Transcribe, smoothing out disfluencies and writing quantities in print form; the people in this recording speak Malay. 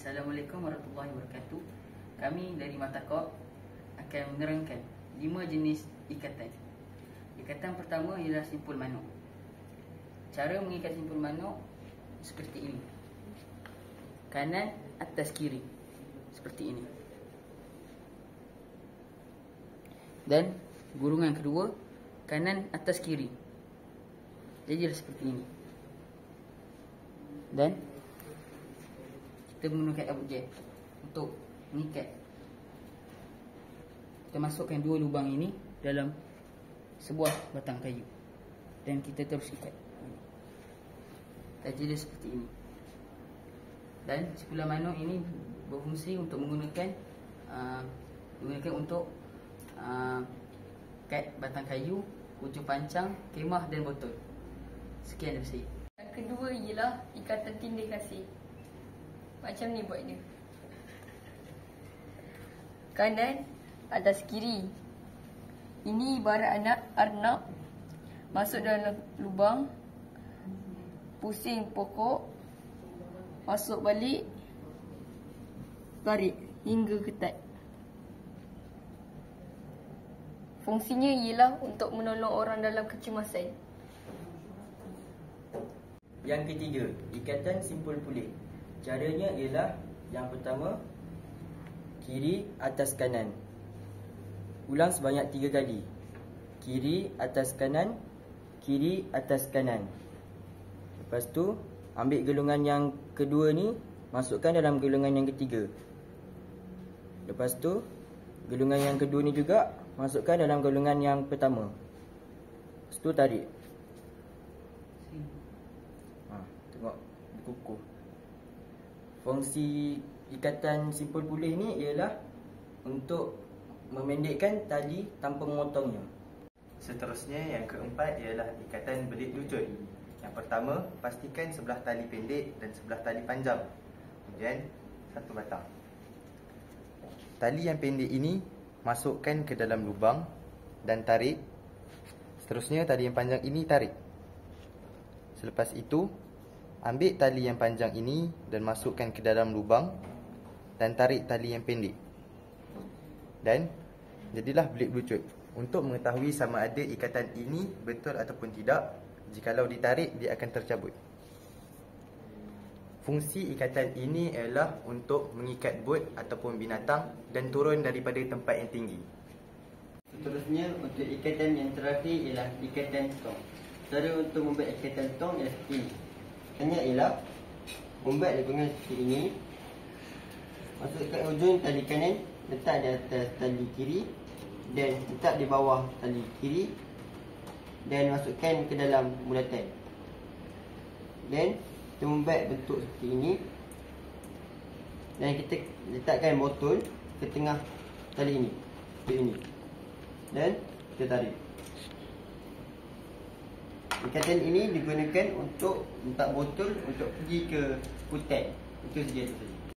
Assalamualaikum warahmatullahi wabarakatuh. Kami dari Matakok akan menerangkan 5 jenis ikatan. Ikatan pertama ialah simpul manuk. Cara mengikat simpul manuk seperti ini. Kanan atas kiri. Seperti ini. Dan gulungan kedua, kanan atas kiri. Jadi seperti ini. Dan kita menggunakan objek untuk mengikat. Kita masukkan 2 lubang ini dalam sebuah batang kayu dan kita terus ikat. Jadi seperti ini. Dan sepulang manuk ini berfungsi untuk menggunakan untuk ikat batang kayu, ujung pancang, kemah dan botol. Sekian dari saya. Yang kedua ialah ikatan tindih kasih. Macam ni buat dia. Kanan atas kiri. Ini ibarat anak arnab masuk dalam lubang, pusing pokok, masuk balik, tarik hingga ketat. Fungsinya ialah untuk menolong orang dalam kecemasan. Yang ketiga, ikatan simpul pulih. Caranya ialah yang pertama, kiri atas kanan. Ulang sebanyak 3 kali. Kiri atas kanan, kiri atas kanan. Lepas tu, ambil gulungan yang kedua ni, masukkan dalam gulungan yang ketiga. Lepas tu, gulungan yang kedua ni juga masukkan dalam gulungan yang pertama. Lepas tu tarik. Tengok, kukuh. Fungsi ikatan simpul pulih ni ialah untuk memendekkan tali tanpa memotongnya. Seterusnya yang keempat ialah ikatan belit lucut. Yang pertama, pastikan sebelah tali pendek dan sebelah tali panjang. Kemudian satu batang. Tali yang pendek ini masukkan ke dalam lubang dan tarik. Seterusnya tali yang panjang ini tarik. Selepas itu, ambil tali yang panjang ini dan masukkan ke dalam lubang dan tarik tali yang pendek. Dan jadilah belit lucut. Untuk mengetahui sama ada ikatan ini betul ataupun tidak, jikalau ditarik dia akan tercabut. Fungsi ikatan ini ialah untuk mengikat bot ataupun binatang dan turun daripada tempat yang tinggi. Seterusnya untuk ikatan yang terakhir ialah ikatan tong. Cara untuk membuat ikatan tong ialah seperti ini. Caranya ialah membuat legongan seperti ini. Masukkan ujung tali kanan, letak di atas tali kiri dan letak di bawah tali kiri dan masukkan ke dalam bulatan. Dan kita membuat bentuk seperti ini dan kita letakkan botol ke tengah tali ini, seperti ini, dan kita tarik. Ikatan ini digunakan untuk letak botol untuk pergi ke hutan. Itu saja.